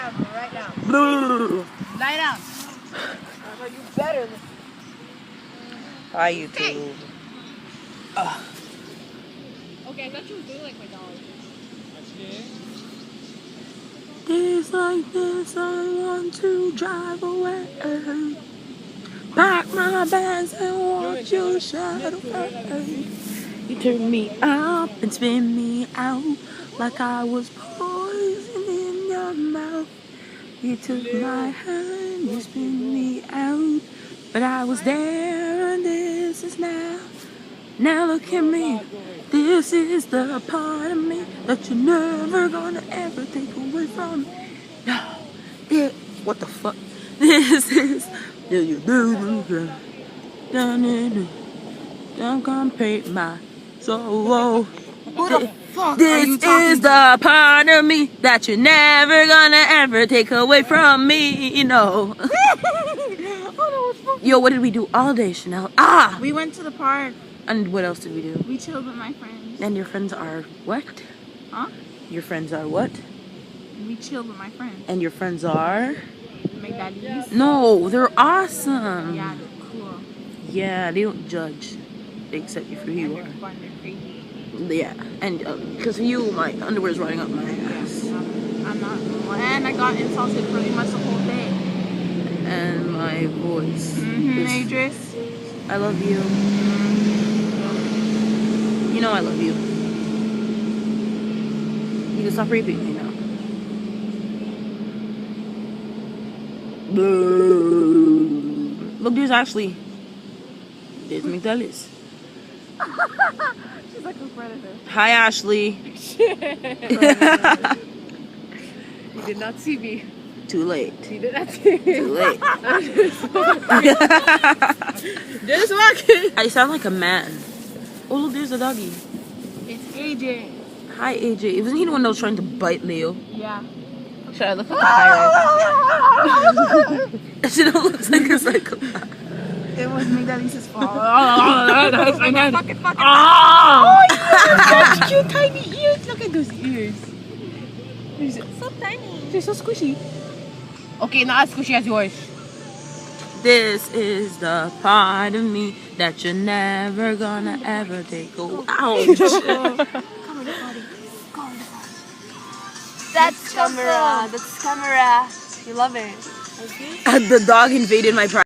down, right now. Blue. Lie down. You better. Hi, YouTube. Okay, I thought you were doing like my dog. Days like this, I want to drive away. Pack my bags and watch your shadow fade. You turn me up and spin me out like I was poison in your mouth. You took my hand, you spin me out, but I was there and this is now. Now look at me, this is the part of me that you're never gonna ever take away from me. No, what the fuck? This is, don't compare my soul. Who the fuck This is the part of me that you're never gonna ever take away from me, you know. Yo, what did we do all day, Chanel? Ah! We went to the park. And what else did we do? We chilled with my friends. And your friends are what? Huh? Your friends are what? We chilled with my friends. And your friends are? McDaddy's. No, they're awesome. Yeah, they're cool. Yeah, they don't judge. They accept you for who you They're are. fun, they're crazy. Yeah, and because of you, my underwear's running up my ass. I'm not. And I got insulted pretty much the whole day. And my voice. Adris. I love you. You know I love you. You can stop repeating me now. Look, there's Ashley. There's McDellis. She's like a predator. Hi, Ashley. You did not see me. Too late. You did not see me. Too late. Just walking. I sound like a man. Oh, look, there's a doggy. It's AJ. Hi, AJ. Wasn't he the one that was trying to bite Leo? Yeah. Should I look like a pirate? She don't look like a psychopath. It was McDaddy's fault. Oh, Such cute tiny ears. Look at those ears. They're so tiny. They're so squishy. Okay, not as squishy as yours. This is the part of me that you're never gonna ever take away. Ouch! That's camera. That's camera. You love it. The dog invaded my privacy.